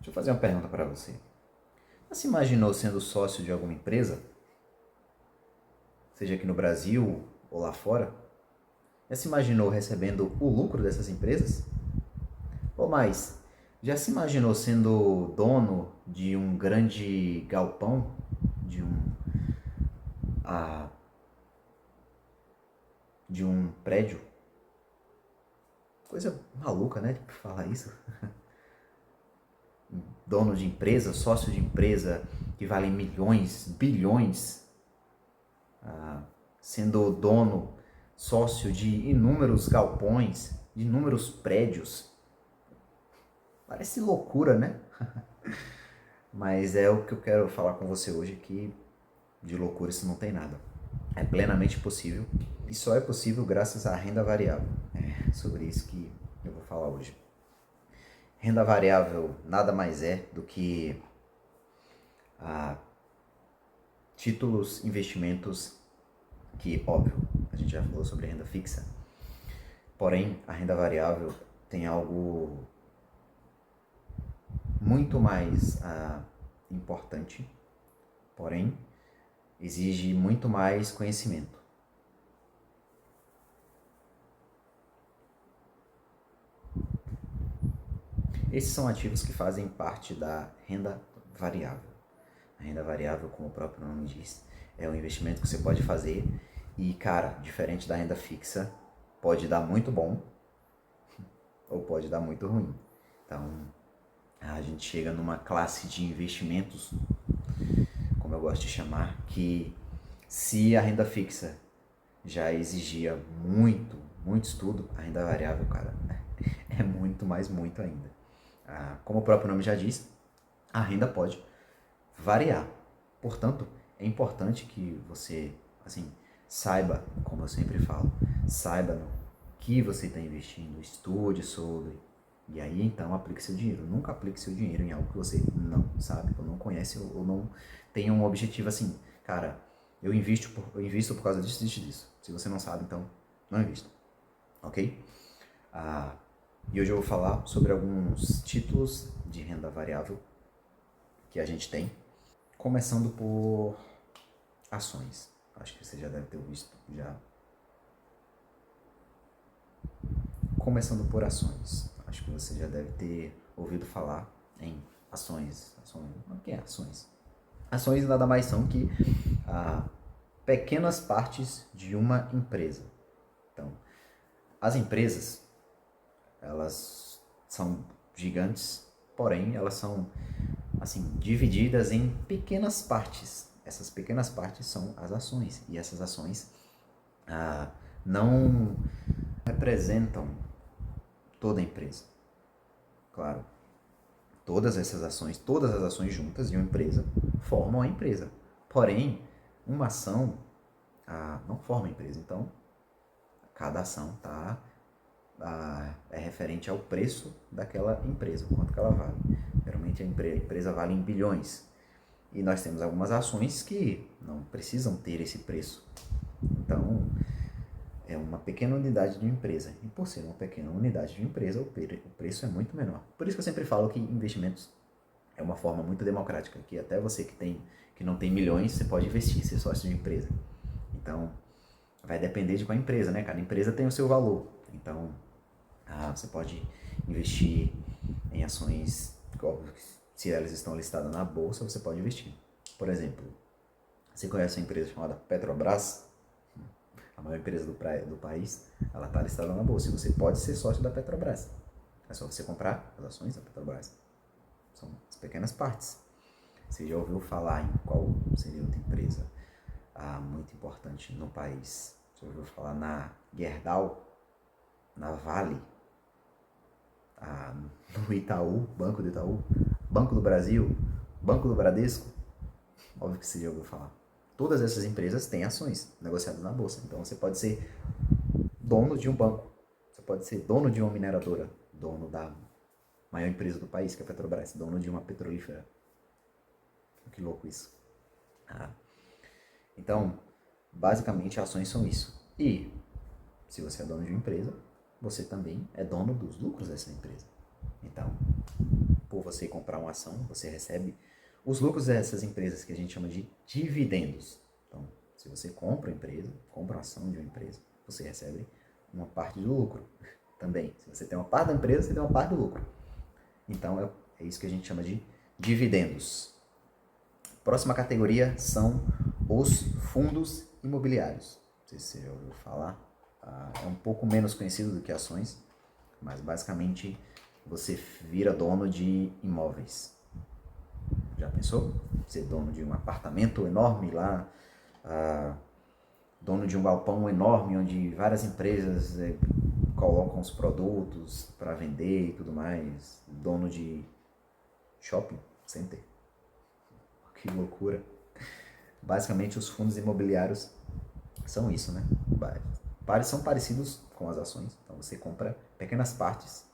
Deixa eu fazer uma pergunta para você. Você se imaginou sendo sócio de alguma empresa, seja aqui no Brasil ou lá fora? Já se imaginou recebendo o lucro dessas empresas? Ou mais, já se imaginou sendo dono de um grande galpão, de ah, de um prédio? Coisa maluca, né, de falar isso. Dono de empresa, sócio de empresa que vale milhões, bilhões, sendo dono, sócio de inúmeros galpões, de inúmeros prédios. Parece loucura, né? Mas é o que eu quero falar com você hoje, que de loucura isso não tem nada. É plenamente possível e só é possível graças à renda variável. É sobre isso que eu vou falar hoje. Renda variável nada mais é do que títulos, investimentos que, óbvio, a gente já falou sobre renda fixa, porém a renda variável tem algo muito mais importante, porém exige muito mais conhecimento. Esses são ativos que fazem parte da renda variável. A renda variável, como o próprio nome diz, é um investimento que você pode fazer e, cara, diferente da renda fixa, pode dar muito bom ou pode dar muito ruim. Então, a gente chega numa classe de investimentos, como eu gosto de chamar, que se a renda fixa já exigia muito estudo, a renda variável, cara, é muito, mais muito ainda. Como o próprio nome já diz, a renda pode variar. Portanto, é importante que você, assim, saiba, como eu sempre falo, saiba no que você está investindo, estude sobre, e aí então aplique seu dinheiro. Nunca aplique seu dinheiro em algo que você não sabe, ou não conhece, ou não tem um objetivo assim, cara, eu invisto por causa disso, disso, disso. Se você não sabe, então não invista, ok? E hoje eu vou falar sobre alguns títulos de renda variável que a gente tem, começando por ações. Acho que você já deve ter visto já. Começando por ações. Acho que você já deve ter ouvido falar em ações. O que é ações? Ações nada mais são que pequenas partes de uma empresa. Então, as empresas, elas são gigantes, porém elas são assim divididas em pequenas partes. Essas pequenas partes são as ações e essas ações não representam toda a empresa. Claro, todas as ações juntas de uma empresa formam a empresa. Porém, uma ação não forma a empresa. Então, cada ação é referente ao preço daquela empresa, quanto que ela vale. Geralmente a empresa vale em bilhões. E nós temos algumas ações que não precisam ter esse preço. Então, é uma pequena unidade de uma empresa. E por ser uma pequena unidade de uma empresa, o preço é muito menor. Por isso que eu sempre falo que investimentos é uma forma muito democrática, que até você que não tem milhões, você pode investir, ser sócio de uma empresa. Então, vai depender de qual empresa, né? Cada empresa tem o seu valor. Então, você pode investir em ações, se elas estão listadas na bolsa, você pode investir. Por exemplo, você conhece uma empresa chamada Petrobras? A maior empresa do país, ela está listada na bolsa. E você pode ser sócio da Petrobras. É só você comprar as ações da Petrobras. São as pequenas partes. Você já ouviu falar em qual seria outra empresa muito importante no país? Você ouviu falar na Gerdau, na Vale, no Itaú, Banco do Itaú, Banco do Brasil, Banco do Bradesco? Óbvio que você já ouviu falar. Todas essas empresas têm ações negociadas na bolsa. Então você pode ser dono de um banco, você pode ser dono de uma mineradora, dono da maior empresa do país, que é a Petrobras, dono de uma petrolífera. Que louco isso. Então, basicamente, ações são isso. E, se você é dono de uma empresa, você também é dono dos lucros dessa empresa. Então, por você comprar uma ação, você recebe os lucros dessas empresas que a gente chama de dividendos. Então, se você compra uma empresa, compra uma ação de uma empresa, você recebe uma parte do lucro também. Se você tem uma parte da empresa, você tem uma parte do lucro. Então, é isso que a gente chama de dividendos. Próxima categoria são os fundos imobiliários. Não sei se você já ouviu falar. É um pouco menos conhecido do que ações, mas basicamente você vira dono de imóveis. Já pensou? Ser dono de um apartamento enorme lá, dono de um galpão enorme onde várias empresas colocam os produtos para vender e tudo mais. Dono de shopping center. Que loucura. Basicamente os fundos imobiliários são isso, né? São parecidos com as ações. Então você compra pequenas partes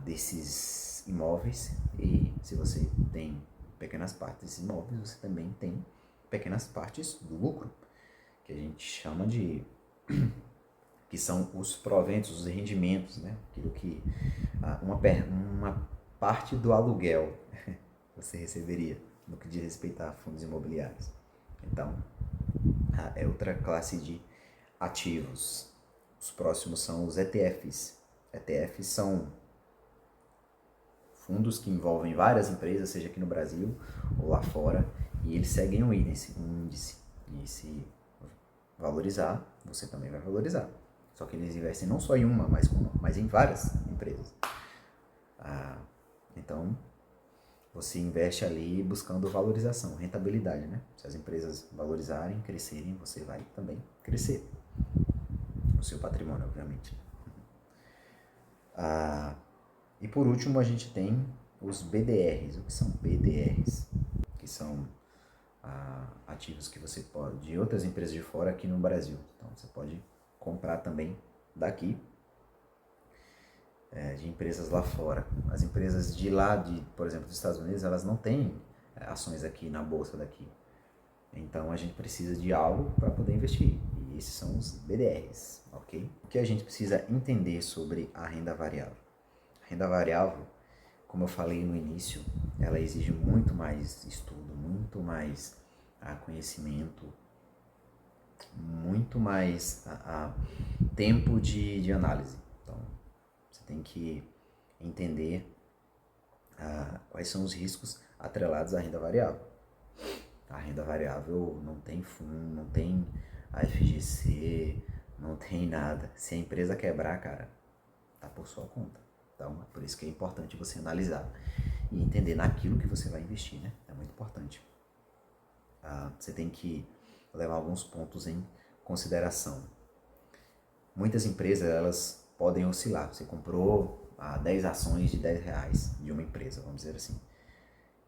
desses imóveis, e se você tem pequenas partes desses imóveis, você também tem pequenas partes do lucro, que a gente chama de que são os proventos, os rendimentos, né? Aquilo que uma parte do aluguel você receberia no que diz respeito a fundos imobiliários. Então, é outra classe de ativos. Os próximos são os ETFs. ETFs são fundos que envolvem várias empresas, seja aqui no Brasil ou lá fora, e eles seguem um índice. E se valorizar, você também vai valorizar. Só que eles investem não só em uma, mas em várias empresas. Então, você investe ali buscando valorização, rentabilidade, né? Se as empresas valorizarem, crescerem, você vai também crescer. O seu patrimônio, obviamente. E por último, a gente tem os BDRs. O que são BDRs? Que são ativos que você pode, de outras empresas de fora aqui no Brasil. Então, você pode comprar também daqui, de empresas lá fora. As empresas de lá, por exemplo, dos Estados Unidos, elas não têm ações aqui na bolsa daqui. Então, a gente precisa de algo para poder investir. E esses são os BDRs, ok? O que a gente precisa entender sobre a renda variável? A renda variável, como eu falei no início, ela exige muito mais estudo, muito mais conhecimento, muito mais tempo de análise. Então, você tem que entender quais são os riscos atrelados à renda variável. A renda variável não tem fundo, não tem a FGC, não tem nada. Se a empresa quebrar, cara, tá por sua conta. Então, é por isso que é importante você analisar e entender naquilo que você vai investir, né? É muito importante. Você tem que levar alguns pontos em consideração. Muitas empresas, elas podem oscilar. Você comprou 10 ações de R$10 de uma empresa, vamos dizer assim.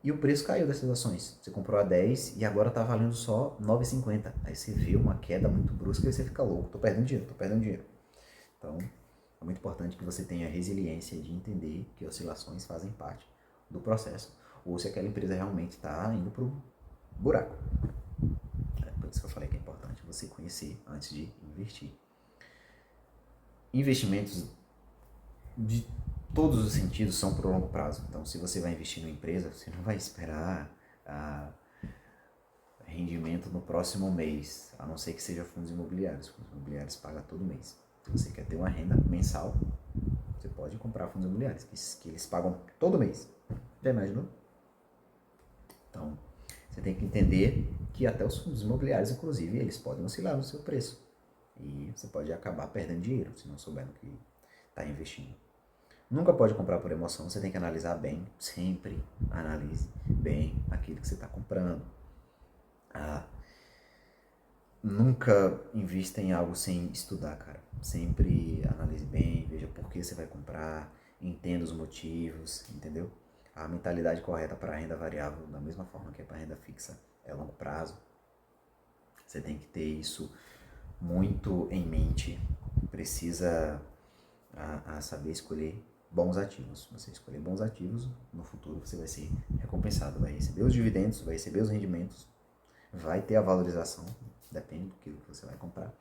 E o preço caiu dessas ações. Você comprou a 10 e agora está valendo só R$9,50. Aí você vê uma queda muito brusca e você fica louco. Tô perdendo dinheiro. Então, é muito importante que você tenha resiliência de entender que oscilações fazem parte do processo. Ou se aquela empresa realmente está indo para o buraco. É por isso que eu falei que é importante você conhecer antes de investir. Investimentos de todos os sentidos são por longo prazo. Então, se você vai investir numa empresa, você não vai esperar rendimento no próximo mês, a não ser que seja fundos imobiliários. Fundos imobiliários pagam todo mês. Se você quer ter uma renda mensal, você pode comprar fundos imobiliários, que eles pagam todo mês. Já imaginou? Então, você tem que entender que até os fundos imobiliários, inclusive, eles podem oscilar no seu preço. E você pode acabar perdendo dinheiro, se não souber no que está investindo. Nunca pode comprar por emoção, você tem que analisar bem, sempre analise bem aquilo que você está comprando. Nunca invista em algo sem estudar, cara. Sempre analise bem, veja por que você vai comprar, entenda os motivos, entendeu? A mentalidade correta para a renda variável, da mesma forma que é para a renda fixa, é longo prazo. Você tem que ter isso muito em mente. Precisa saber escolher bons ativos. Se você escolher bons ativos, no futuro você vai ser recompensado. Vai receber os dividendos, vai receber os rendimentos, vai ter a valorização, depende do que você vai comprar.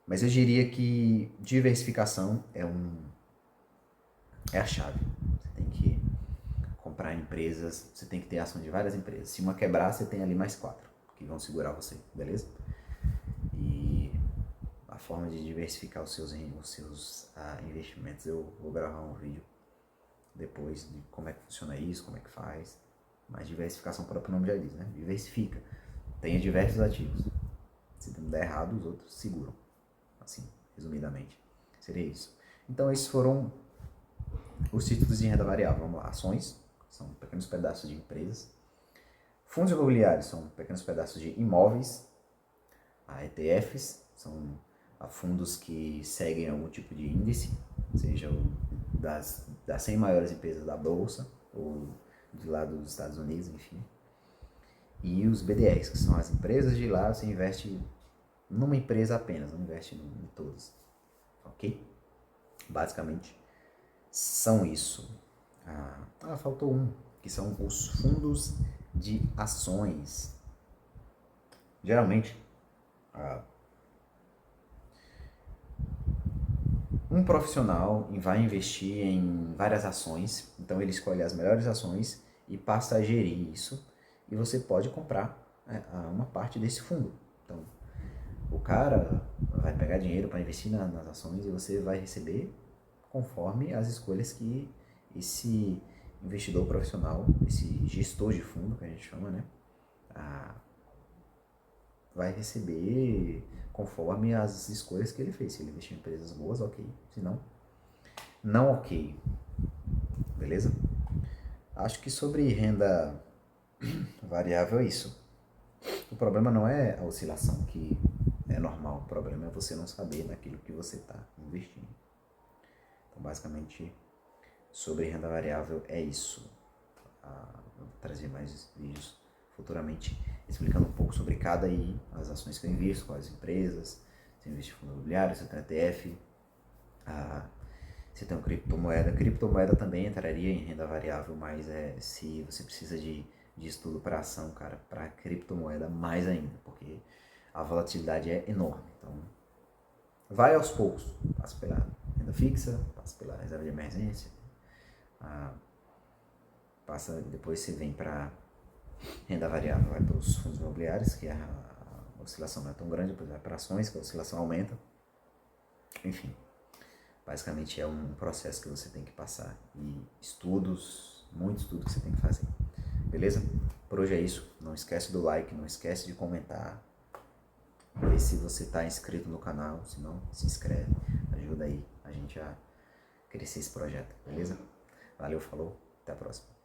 Mas eu diria que diversificação é a chave. Você tem que comprar empresas, você tem que ter ação de várias empresas. Se uma quebrar, você tem ali mais 4 que vão segurar você, beleza? E a forma de diversificar os seus investimentos, eu vou gravar um vídeo depois de como é que funciona isso, como é que faz. Mas diversificação, o próprio nome já diz, né? Diversifica. Tenha diversos ativos. Se não der errado, os outros seguram. Assim, resumidamente. Seria isso. Então, esses foram os títulos de renda variável. Vamos lá. Ações, são pequenos pedaços de empresas. Fundos imobiliários são pequenos pedaços de imóveis. ETFs são fundos que seguem algum tipo de índice, seja das 100 maiores empresas da Bolsa, ou de lá dos Estados Unidos, enfim. E os BDRs, que são as empresas de lá, você investe numa empresa apenas, não investe em todas. Ok? Basicamente, são isso. Faltou um, que são os fundos de ações. Geralmente, um profissional vai investir em várias ações, então ele escolhe as melhores ações e passa a gerir isso, e você pode comprar uma parte desse fundo. Então, o cara vai pegar dinheiro para investir nas ações e você vai receber conforme as escolhas que esse investidor profissional, esse gestor de fundo, que a gente chama, né, vai receber conforme as escolhas que ele fez. Se ele investir em empresas boas, ok. Se não, não ok. Beleza? Acho que sobre renda variável é isso. O problema não é a oscilação, que é normal. O problema é você não saber naquilo que você está investindo. Então, basicamente, sobre renda variável é isso. Vou trazer mais vídeos futuramente explicando um pouco sobre cada as ações que eu invisto, quais empresas, se eu invisto em fundo imobiliário, se eu tenho ETF, se eu tenho criptomoeda. Criptomoeda também entraria em renda variável, mas se você precisa de estudo para ação, cara, para criptomoeda mais ainda, porque a volatilidade é enorme. Então, vai aos poucos, passa pela renda fixa, passa pela reserva de emergência, depois você vem para renda variável, vai para os fundos imobiliários, que a oscilação não é tão grande, depois vai para ações, que a oscilação aumenta. Enfim, basicamente é um processo que você tem que passar e muito estudo que você tem que fazer. Beleza? Por hoje é isso. Não esquece do like, não esquece de comentar. E se você está inscrito no canal, se não, se inscreve. Ajuda aí a gente a crescer esse projeto, beleza? Valeu, falou, até a próxima.